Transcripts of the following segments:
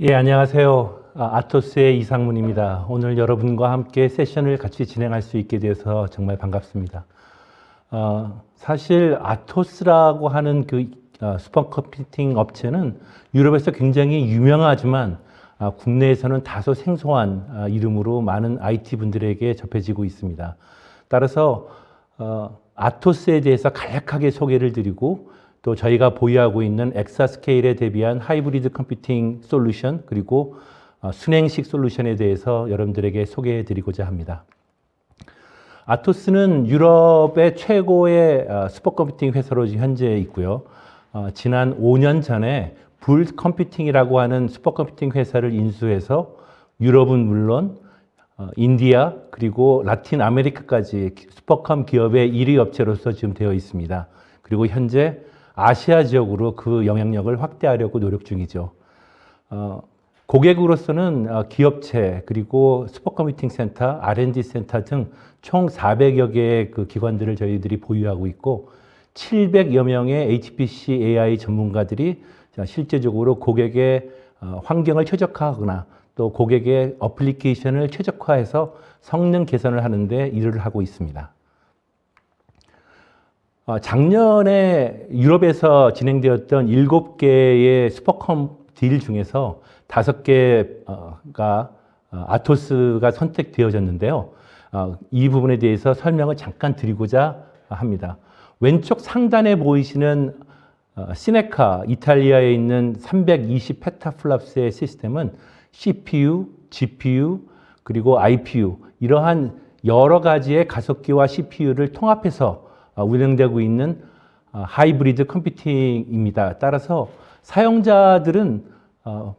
예, 안녕하세요. 아토스의 이상문입니다. 오늘 여러분과 함께 세션을 같이 진행할 수 있게 되어서 정말 반갑습니다. 사실 아토스라고 하는 그 슈퍼컴퓨팅 업체는 유럽에서 굉장히 유명하지만 국내에서는 다소 생소한 이름으로 많은 IT 분들에게 접해지고 있습니다. 따라서 아토스에 대해서 간략하게 소개를 드리고 또 저희가 보유하고 있는 엑사스케일에 대비한 하이브리드 컴퓨팅 솔루션 그리고 순행식 솔루션에 대해서 여러분들에게 소개해 드리고자 합니다. 아토스는 유럽의 최고의 슈퍼컴퓨팅 회사로 현재 있고요. 지난 5년 전에 불 컴퓨팅이라고 하는 슈퍼컴퓨팅 회사를 인수해서 유럽은 물론 인디아 그리고 라틴 아메리카까지 슈퍼컴 기업의 1위 업체로서 지금 되어 있습니다. 그리고 현재 아시아 지역으로 그 영향력을 확대하려고 노력 중이죠. 고객으로서는 기업체 그리고 슈퍼컴퓨팅 센터, R&D 센터 등 총 400여 개의 그 기관들을 저희들이 보유하고 있고 700여 명의 HPC AI 전문가들이 실제적으로 고객의 환경을 최적화하거나 또 고객의 어플리케이션을 최적화해서 성능 개선을 하는데 일을 하고 있습니다. 작년에 유럽에서 진행되었던 7개의 슈퍼컴 딜 중에서 5개가 아토스가 선택되어졌는데요. 이 부분에 대해서 설명을 잠깐 드리고자 합니다. 왼쪽 상단에 보이시는 시네카, 이탈리아에 있는 320 페타플랍스의 시스템은 CPU, GPU, 그리고 IPU 이러한 여러 가지의 가속기와 CPU를 통합해서 운영되고 있는 하이브리드 컴퓨팅입니다. 따라서 사용자들은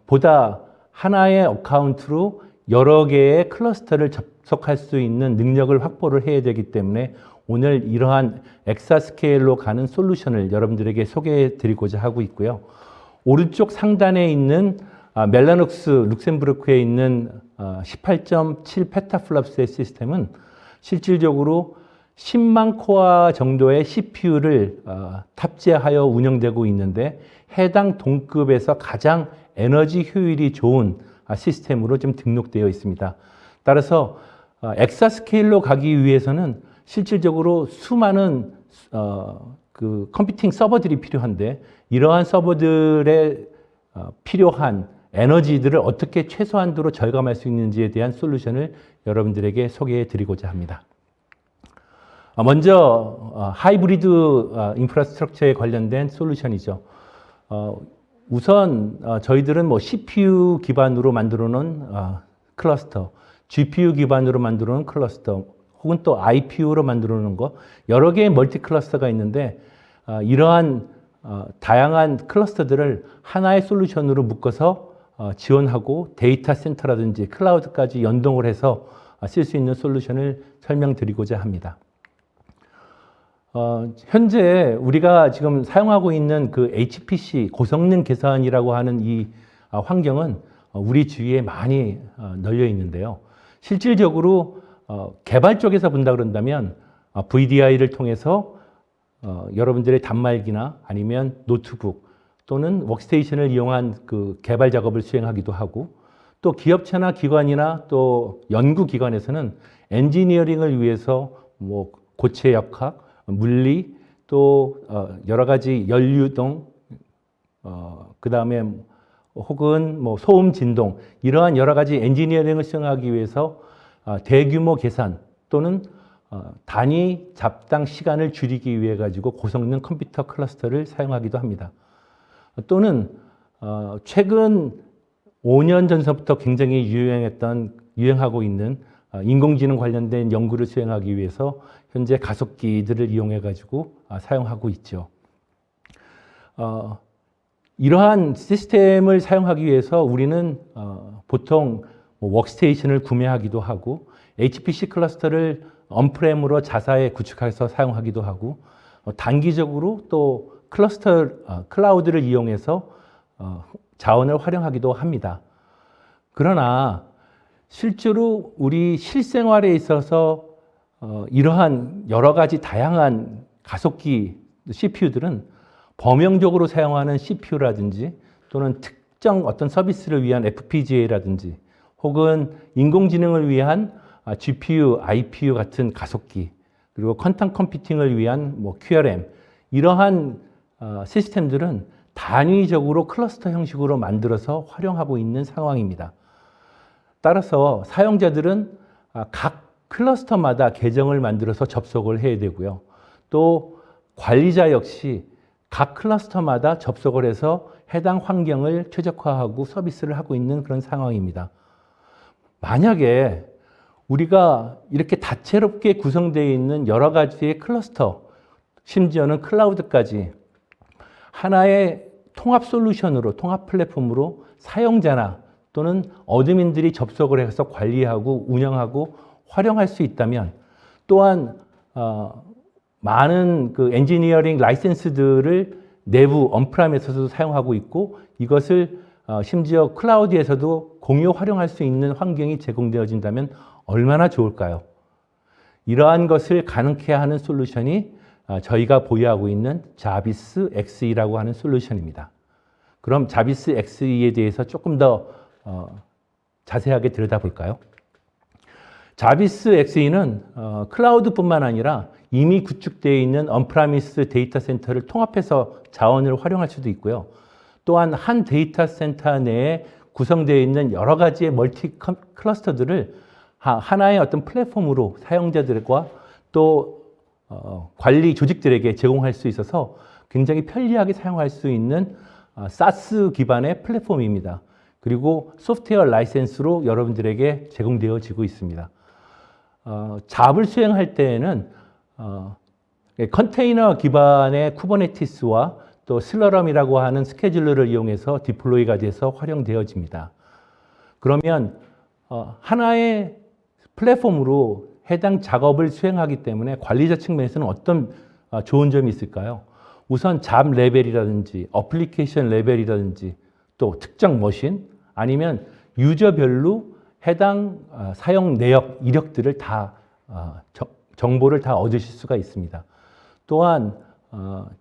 보다 하나의 어카운트로 여러 개의 클러스터를 접속할 수 있는 능력을 확보를 해야 되기 때문에 오늘 이러한 엑사스케일로 가는 솔루션을 여러분들에게 소개해 드리고자 하고 있고요. 오른쪽 상단에 있는 멜라녹스 룩셈부르크에 있는 18.7 페타플랍스의 시스템은 실질적으로 10만 코어 정도의 CPU를 탑재하여 운영되고 있는데 해당 동급에서 가장 에너지 효율이 좋은 시스템으로 좀 등록되어 있습니다. 따라서 엑사스케일로 가기 위해서는 실질적으로 수많은 그 컴퓨팅 서버들이 필요한데 이러한 서버들의 필요한 에너지들을 어떻게 최소한도로 절감할 수 있는지에 대한 솔루션을 여러분들에게 소개해 드리고자 합니다. 먼저 하이브리드 인프라스트럭처에 관련된 솔루션이죠. 우선 저희들은 CPU 기반으로 만들어 놓은 클러스터, GPU 기반으로 만들어 놓은 클러스터, 혹은 또 IPU로 만들어 놓은 거 여러 개의 멀티 클러스터가 있는데 이러한 다양한 클러스터들을 하나의 솔루션으로 묶어서 지원하고 데이터 센터라든지 클라우드까지 연동을 해서 쓸 수 있는 솔루션을 설명드리고자 합니다. 현재 우리가 지금 사용하고 있는 그 HPC 고성능 계산이라고 하는 이 환경은 우리 주위에 많이 널려 있는데요. 실질적으로 개발 쪽에서 본다 그런다면 VDI를 통해서 여러분들의 단말기나 아니면 노트북 또는 워크스테이션을 이용한 그 개발 작업을 수행하기도 하고 또 기업체나 기관이나 또 연구기관에서는 엔지니어링을 위해서 뭐 고체 역학 물리 또 여러 가지 연류동 그 다음에 혹은 뭐 소음 진동 이러한 여러 가지 엔지니어링을 수행하기 위해서 대규모 계산 또는 단위 잡당 시간을 줄이기 위해 가지고 고성능 컴퓨터 클러스터를 사용하기도 합니다. 또는 최근 5년 전서부터 굉장히 유행하고 있는 인공지능 관련된 연구를 수행하기 위해서 현재 가속기들을 이용해 가지고 사용하고 있죠. 이러한 시스템을 사용하기 위해서 우리는 보통 워크스테이션을 구매하기도 하고 HPC 클러스터를 언프렘으로 자사에 구축해서 사용하기도 하고 단기적으로 또 클라우드를 이용해서 자원을 활용하기도 합니다. 그러나 실제로 우리 실생활에 있어서 이러한 여러 가지 다양한 가속기 CPU들은 범용적으로 사용하는 CPU라든지 또는 특정 어떤 서비스를 위한 FPGA라든지 혹은 인공지능을 위한 GPU, IPU 같은 가속기, 그리고 퀀텀 컴퓨팅을 위한 뭐 QRM, 이러한 시스템들은 단위적으로 클러스터 형식으로 만들어서 활용하고 있는 상황입니다. 따라서 사용자들은 각 클러스터마다 계정을 만들어서 접속을 해야 되고요. 또 관리자 역시 각 클러스터마다 접속을 해서 해당 환경을 최적화하고 서비스를 하고 있는 그런 상황입니다. 만약에 우리가 이렇게 다채롭게 구성되어 있는 여러 가지의 클러스터, 심지어는 클라우드까지 하나의 통합 솔루션으로, 통합 플랫폼으로 사용자나 또는 어드민들이 접속을 해서 관리하고 운영하고 활용할 수 있다면, 또한 많은 그 엔지니어링 라이센스들을 내부 언프라임에서도 사용하고 있고, 이것을 심지어 클라우드에서도 공유 활용할 수 있는 환경이 제공되어진다면 얼마나 좋을까요? 이러한 것을 가능케 하는 솔루션이 저희가 보유하고 있는 자비스 XE라고 하는 솔루션입니다. 그럼 자비스 XE에 대해서 조금 더 자세하게 들여다볼까요? 자비스 XE는 클라우드뿐만 아니라 이미 구축되어 있는 언프라미스 데이터 센터를 통합해서 자원을 활용할 수도 있고요. 또한 한 데이터 센터 내에 구성되어 있는 여러 가지의 멀티 클러스터들을 하나의 어떤 플랫폼으로 사용자들과 또 관리 조직들에게 제공할 수 있어서 굉장히 편리하게 사용할 수 있는 SaaS 기반의 플랫폼입니다. 그리고 소프트웨어 라이센스로 여러분들에게 제공되어지고 있습니다. 잡을 수행할 때에는 컨테이너 기반의 쿠버네티스와 또 슬러럼이라고 하는 스케줄러를 이용해서 디플로이가 돼서 활용되어집니다. 그러면 하나의 플랫폼으로 해당 작업을 수행하기 때문에 관리자 측면에서는 어떤 좋은 점이 있을까요? 우선 잡 레벨이라든지 어플리케이션 레벨이라든지 또 특정 머신 아니면 유저별로 해당 사용 내역, 이력들을 다 정보를 다 얻으실 수가 있습니다. 또한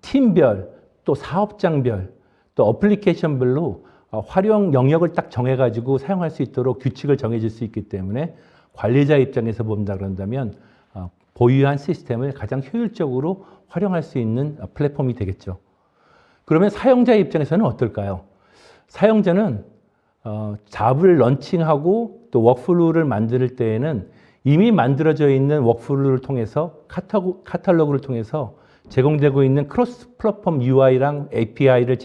팀별, 또 사업장별, 또 어플리케이션별로 활용 영역을 딱 정해가지고 사용할 수 있도록 규칙을 정해질 수 있기 때문에 관리자 입장에서 본다 그런다면 보유한 시스템을 가장 효율적으로 활용할 수 있는 플랫폼이 되겠죠. 그러면 사용자 입장에서는 어떨까요? 사용자는 잡을 런칭하고 또 워크플로우를 만들 때에는 이미 만들어져 있는 워크플로우를 통해서 카탈로그를 통해서 제공되고 있는 크로스 플랫폼 UI랑 API를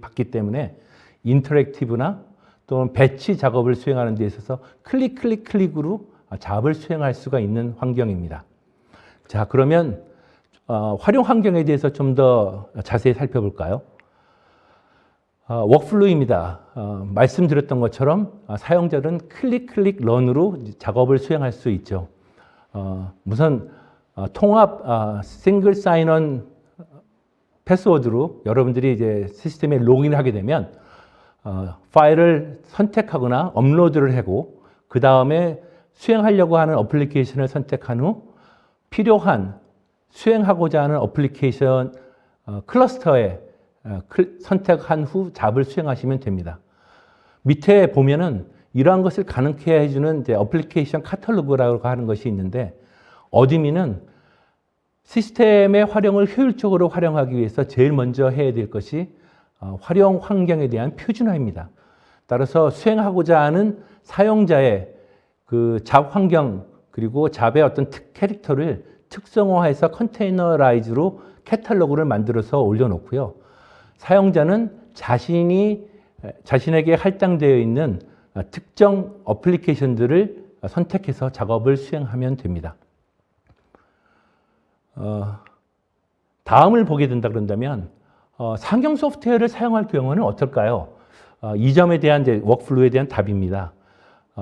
받기 때문에 인터랙티브나 또는 배치 작업을 수행하는 데 있어서 클릭으로 잡을 수행할 수가 있는 환경입니다. 자, 그러면 활용 환경에 대해서 좀 더 자세히 살펴볼까요? 워크플로우입니다. 말씀드렸던 것처럼 사용자들은 클릭 런으로 작업을 수행할 수 있죠. 우선 통합 싱글 사인언 패스워드로 여러분들이 이제 시스템에 로그인하게 되면 파일을 선택하거나 업로드를 하고 그 다음에 수행하려고 하는 어플리케이션을 선택한 후 필요한 수행하고자 하는 어플리케이션 클러스터에 선택한 후 잡을 수행하시면 됩니다. 밑에 보면은 이러한 것을 가능케 해주는 이제 어플리케이션 카탈로그라고 하는 것이 있는데, 어드민은 시스템의 활용을 효율적으로 활용하기 위해서 제일 먼저 해야 될 것이 활용 환경에 대한 표준화입니다. 따라서 수행하고자 하는 사용자의 그 잡 환경 그리고 잡의 어떤 캐릭터를 특성화해서 컨테이너라이즈로 카탈로그를 만들어서 올려놓고요. 사용자는 자신에게 할당되어 있는 특정 어플리케이션들을 선택해서 작업을 수행하면 됩니다. 다음을 보게 된다 그런다면 상용 소프트웨어를 사용할 경우는 어떨까요? 이 점에 대한 이제 워크플로우에 대한 답입니다.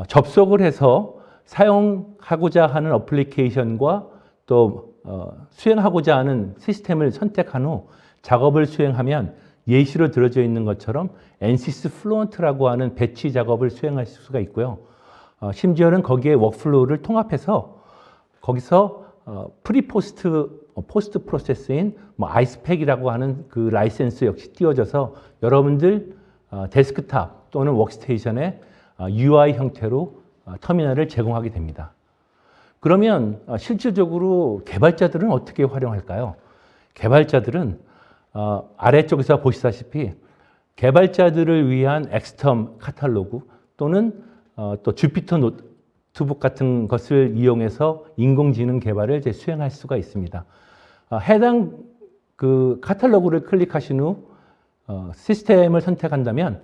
접속을 해서 사용하고자 하는 어플리케이션과 또 수행하고자 하는 시스템을 선택한 후 작업을 수행하면 예시로 들어져 있는 것처럼 NCS 플루언트라고 하는 배치 작업을 수행할 수가 있고요. 심지어는 거기에 워크플로우를 통합해서 거기서 포스트 프로세스인 아이스팩이라고 하는 그 라이센스 역시 띄워져서 여러분들 데스크탑 또는 워크스테이션의 UI 형태로 터미널을 제공하게 됩니다. 그러면 실질적으로 개발자들은 어떻게 활용할까요? 개발자들은 아래쪽에서 보시다시피 개발자들을 위한 엑스텀 카탈로그 또는 또 주피터 노트북 같은 것을 이용해서 인공지능 개발을 이제 수행할 수가 있습니다. 해당 그 카탈로그를 클릭하신 후 시스템을 선택한다면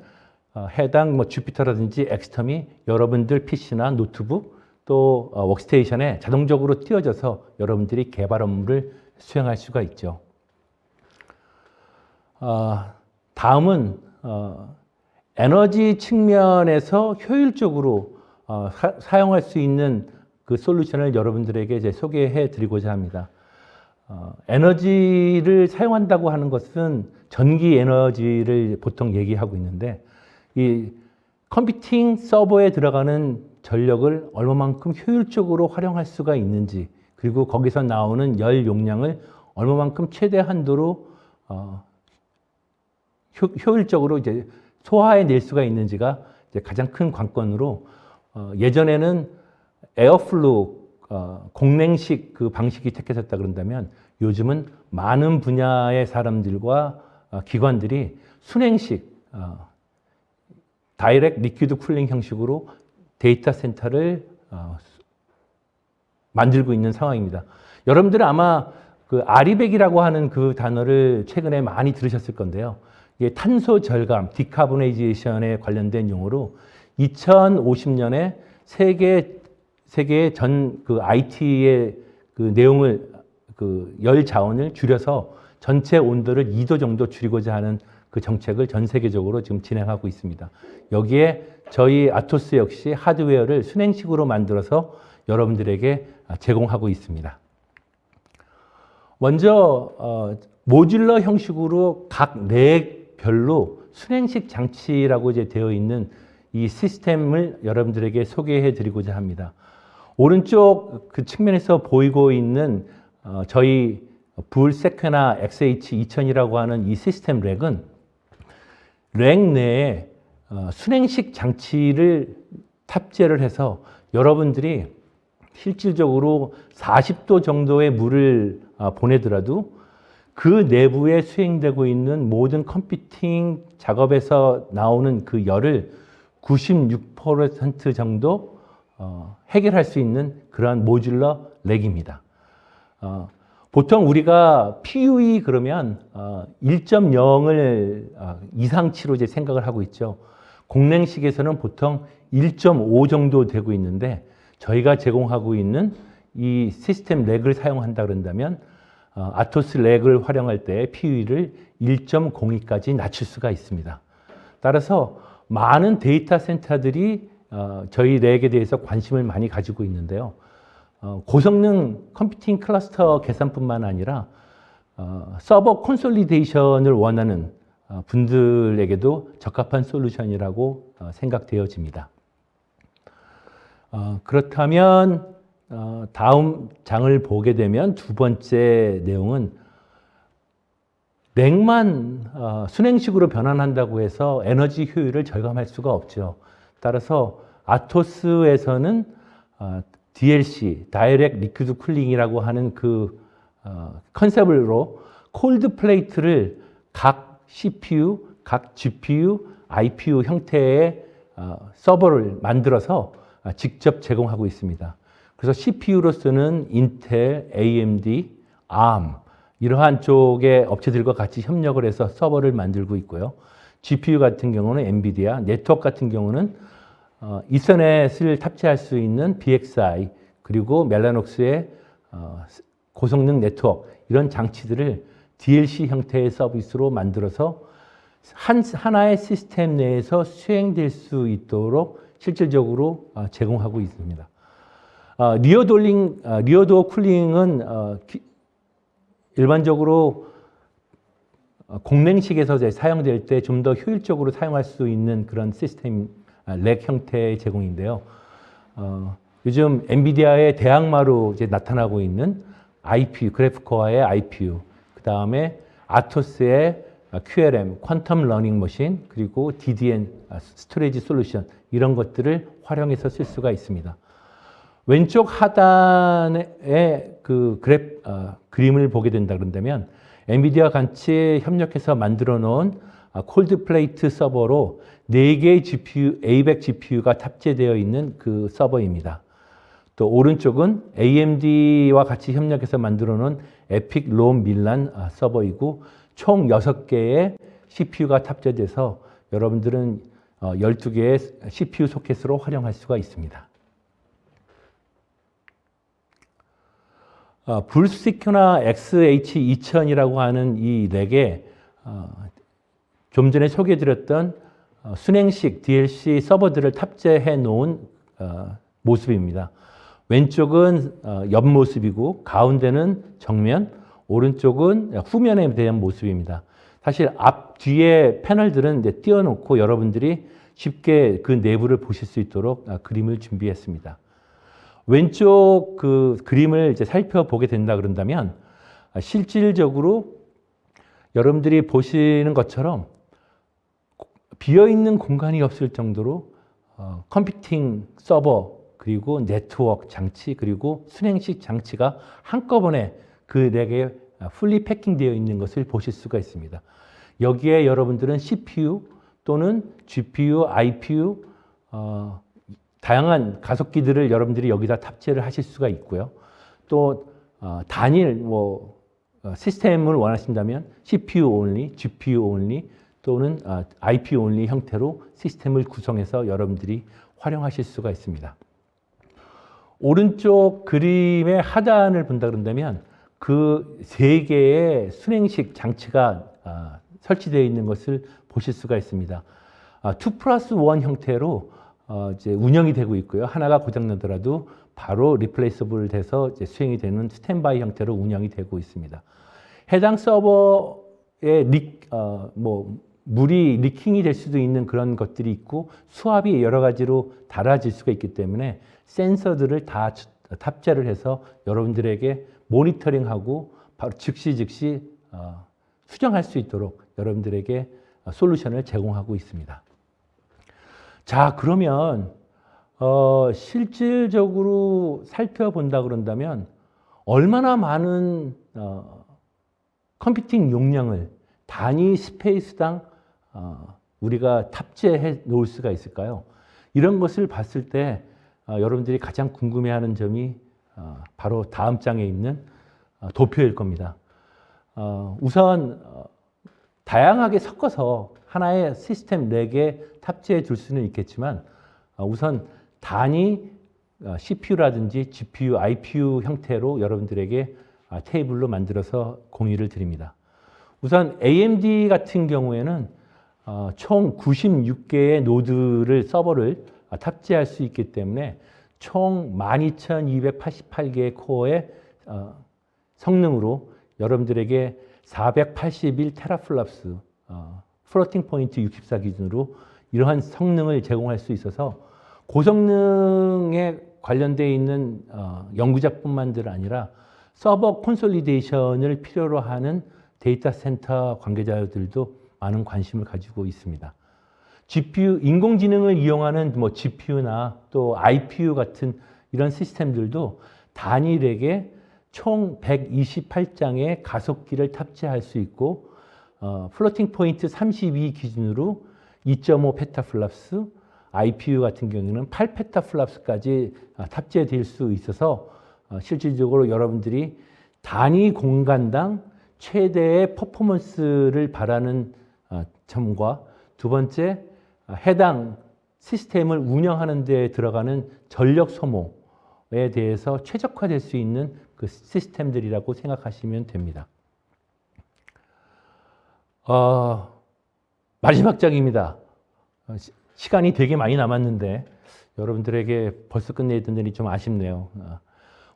해당 뭐 주피터라든지 엑스텀이 여러분들 PC나 노트북 또 워크스테이션에 자동적으로 띄워져서 여러분들이 개발 업무를 수행할 수가 있죠. 다음은 에너지 측면에서 효율적으로 사용할 수 있는 그 솔루션을 여러분들에게 이제 소개해 드리고자 합니다. 에너지를 사용한다고 하는 것은 전기 에너지를 보통 얘기하고 있는데 이 컴퓨팅 서버에 들어가는 전력을 얼마만큼 효율적으로 활용할 수가 있는지 그리고 거기서 나오는 열 용량을 얼마만큼 최대 한도로 효율적으로 이제 소화해 낼 수가 있는지가 이제 가장 큰 관건으로 예전에는 에어플로 공냉식 그 방식이 택해졌다 그런다면 요즘은 많은 분야의 사람들과 기관들이 순행식 다이렉트 리퀴드 쿨링 형식으로 데이터 센터를 만들고 있는 상황입니다. 여러분들은 아마 그 아리백이라고 하는 그 단어를 최근에 많이 들으셨을 건데요. 이게 탄소 절감, 디카보네이제이션에 관련된 용어로 2050년에 세계의 전 그 IT의 그 내용을 그 열 자원을 줄여서 전체 온도를 2도 정도 줄이고자 하는 그 정책을 전 세계적으로 지금 진행하고 있습니다. 여기에 저희 아토스 역시 하드웨어를 순행식으로 만들어서 여러분들에게 제공하고 있습니다. 먼저 모듈러 형식으로 각 렉별로 순행식 장치라고 이제 되어 있는 이 시스템을 여러분들에게 소개해 드리고자 합니다. 오른쪽 그 측면에서 보이고 있는 저희 불세퀘나 XH2000이라고 하는 이 시스템 렉은 렉 내에 순행식 장치를 탑재를 해서 여러분들이 실질적으로 40도 정도의 물을 보내더라도 그 내부에 수행되고 있는 모든 컴퓨팅 작업에서 나오는 그 열을 96% 정도 해결할 수 있는 그러한 모듈러 렉입니다. 보통 우리가 PUE 그러면 1.0을 이상치로 이제 생각을 하고 있죠. 공냉식에서는 보통 1.5 정도 되고 있는데 저희가 제공하고 있는 이 시스템 렉을 사용한다 그런다면 아토스 렉을 활용할 때 PUE를 1.02까지 낮출 수가 있습니다. 따라서 많은 데이터 센터들이 저희 렉에 대해서 관심을 많이 가지고 있는데요. 고성능 컴퓨팅 클러스터 계산뿐만 아니라 서버 콘솔리데이션을 원하는 분들에게도 적합한 솔루션이라고 생각되어집니다. 그렇다면 다음 장을 보게 되면 두 번째 내용은 렉만 순행식으로 변환한다고 해서 에너지 효율을 절감할 수가 없죠. 따라서 아토스에서는 DLC, 다이렉트 리퀴드 쿨링이라고 하는 그 컨셉으로 콜드 플레이트를 각 CPU, 각 GPU, IPU 형태의 서버를 만들어서 직접 제공하고 있습니다. 그래서 CPU로서는 인텔, AMD, ARM 이러한 쪽의 업체들과 같이 협력을 해서 서버를 만들고 있고요. GPU 같은 경우는 엔비디아, 네트워크 같은 경우는 이서넷을 탑재할 수 있는 BXI 그리고 멜라녹스의 고성능 네트워크 이런 장치들을 DLC 형태의 서비스로 만들어서 하나의 시스템 내에서 수행될 수 있도록 실질적으로 제공하고 있습니다. 리어도어 쿨링은 일반적으로 공냉식에서 사용될 때 좀 더 효율적으로 사용할 수 있는 그런 시스템 렉 형태의 제공인데요. 요즘 엔비디아의 대항마로 이제 나타나고 있는 IPU, 그래프코어의 IPU, 그 다음에 아토스의 QLM, 퀀텀 러닝 머신, 그리고 DDN, 스토리지 솔루션 이런 것들을 활용해서 쓸 수가 있습니다. 왼쪽 하단에 그 그림을 보게 된다 그런다면 엔비디아 같이 협력해서 만들어 놓은 콜드 플레이트 서버로 4개의 GPU, A100 GPU가 탑재되어 있는 그 서버입니다. 또 오른쪽은 AMD와 같이 협력해서 만들어 놓은 에픽 롬 밀란 서버이고 총 6개의 CPU가 탑재돼서 여러분들은 12개의 CPU 소켓으로 활용할 수가 있습니다. 불스티큐나 XH2000이라고 하는 이 렉에 좀 전에 소개해드렸던 순행식 DLC 서버들을 탑재해 놓은 모습입니다. 왼쪽은 옆모습이고 가운데는 정면, 오른쪽은 후면에 대한 모습입니다. 사실 앞, 뒤에 패널들은 이제 띄워놓고 여러분들이 쉽게 그 내부를 보실 수 있도록 그림을 준비했습니다. 왼쪽 그 그림을 이제 살펴보게 된다 그런다면 실질적으로 여러분들이 보시는 것처럼 비어있는 공간이 없을 정도로 컴퓨팅 서버 그리고 네트워크 장치 그리고 순행식 장치가 한꺼번에 그 렉에 풀리 패킹되어 있는 것을 보실 수가 있습니다. 여기에 여러분들은 CPU 또는 GPU, IPU 다양한 가속기들을 여러분들이 여기다 탑재를 하실 수가 있고요. 또 단일 시스템을 원하신다면 CPU only, GPU only 또는 IPU only 형태로 시스템을 구성해서 여러분들이 활용하실 수가 있습니다. 오른쪽 그림의 하단을 본다 그런다면 그 3개의 순행식 장치가 설치되어 있는 것을 보실 수가 있습니다. 2+1 형태로 이제 운영이 되고 있고요. 하나가 고장나더라도 바로 리플레이서블 돼서 이제 수행이 되는 스탠바이 형태로 운영이 되고 있습니다. 해당 서버에 물이 리킹이 될 수도 있는 그런 것들이 있고 수압이 여러 가지로 달라질 수가 있기 때문에 센서들을 다 탑재를 해서 여러분들에게 모니터링하고 바로 즉시 수정할 수 있도록 여러분들에게 솔루션을 제공하고 있습니다. 자, 그러면 실질적으로 살펴본다 그런다면 얼마나 많은 컴퓨팅 용량을 단위 스페이스당 우리가 탑재해 놓을 수가 있을까요? 이런 것을 봤을 때 여러분들이 가장 궁금해하는 점이 바로 다음 장에 있는 도표일 겁니다. 우선 다양하게 섞어서 하나의 시스템 렉에 탑재해 둘 수는 있겠지만 우선 단위 CPU라든지 GPU, IPU 형태로 여러분들에게 테이블로 만들어서 공유를 드립니다. 우선 AMD 같은 경우에는 총 96개의 노드를 서버를 탑재할 수 있기 때문에 총 12,288개의 코어의 성능으로 여러분들에게 481 테라플랍스 플로팅 포인트 64 기준으로 이러한 성능을 제공할 수 있어서 고성능에 관련되어 있는 연구자뿐만들 아니라 서버 콘솔리데이션을 필요로 하는 데이터 센터 관계자들도 많은 관심을 가지고 있습니다. GPU, 인공지능을 이용하는 GPU나 또 IPU 같은 이런 시스템들도 단일에게 총 128장의 가속기를 탑재할 수 있고 플로팅 포인트 32 기준으로 2.5 페타플랍스, IPU 같은 경우는 8 페타플랍스까지 탑재될 수 있어서 실질적으로 여러분들이 단위 공간당 최대의 퍼포먼스를 바라는 점과 두 번째 해당 시스템을 운영하는 데 들어가는 전력 소모에 대해서 최적화될 수 있는 그 시스템들이라고 생각하시면 됩니다. 마지막 장입니다. 시간이 되게 많이 남았는데 여러분들에게 벌써 끝내야 되니 좀 아쉽네요.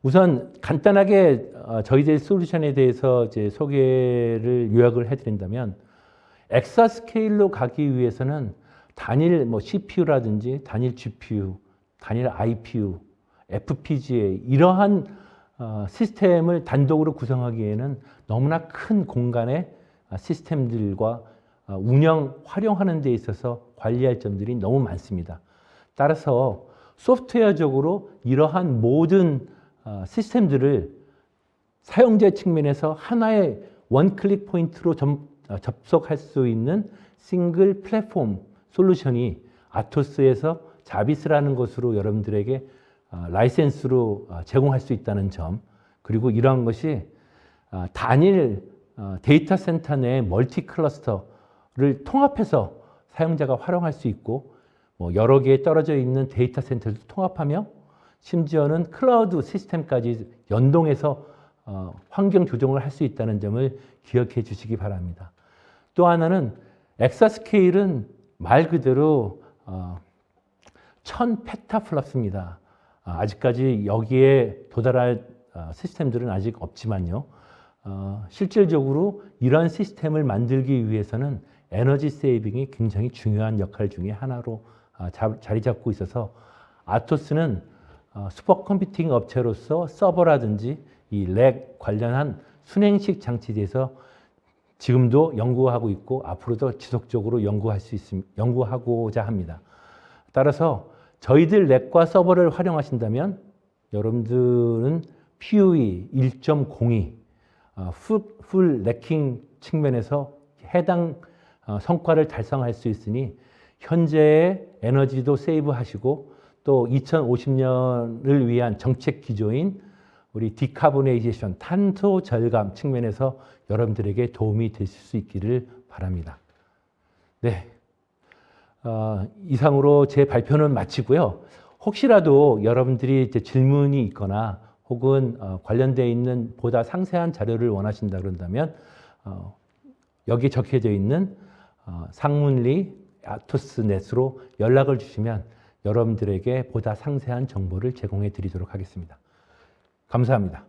우선 간단하게 저희들 솔루션에 대해서 이제 소개를 요약을 해드린다면 엑사스케일로 가기 위해서는 단일 CPU라든지 단일 GPU, 단일 IPU, FPGA 이러한 시스템을 단독으로 구성하기에는 너무나 큰 공간의 시스템들과 운영, 활용하는 데 있어서 관리할 점들이 너무 많습니다. 따라서 소프트웨어적으로 이러한 모든 시스템들을 사용자 측면에서 하나의 원클릭 포인트로 접속할 수 있는 싱글 플랫폼 솔루션이 아토스에서 자비스라는 것으로 여러분들에게 라이센스로 제공할 수 있다는 점, 그리고 이러한 것이 단일 데이터 센터 내 멀티 클러스터를 통합해서 사용자가 활용할 수 있고, 뭐 여러 개의 떨어져 있는 데이터 센터를 통합하며 심지어는 클라우드 시스템까지 연동해서 환경 조정을 할 수 있다는 점을 기억해 주시기 바랍니다. 또 하나는 엑사스케일은 말 그대로 1000페타플랍스입니다. 아직까지 여기에 도달할 시스템들은 아직 없지만요. 실질적으로 이러한 시스템을 만들기 위해서는 에너지 세이빙이 굉장히 중요한 역할 중에 하나로 자리 잡고 있어서 아토스는 슈퍼컴퓨팅 업체로서 서버라든지 이 렉 관련한 순행식 장치에 대해서 지금도 연구하고 있고 앞으로도 지속적으로 연구하고자 합니다. 따라서 저희들 렉과 서버를 활용하신다면 여러분들은 PUE 1.02 풀 렉킹 측면에서 해당 성과를 달성할 수 있으니 현재의 에너지도 세이브하시고 또 2050년을 위한 정책 기조인 우리 디카보네이제이션, 탄소 절감 측면에서 여러분들에게 도움이 되실 수 있기를 바랍니다. 네, 이상으로 제 발표는 마치고요. 혹시라도 여러분들이 이제 질문이 있거나 혹은 관련되어 있는 보다 상세한 자료를 원하신다 그런다면 여기 적혀져 있는 상문리 아토스넷으로 연락을 주시면 여러분들에게 보다 상세한 정보를 제공해 드리도록 하겠습니다. 감사합니다.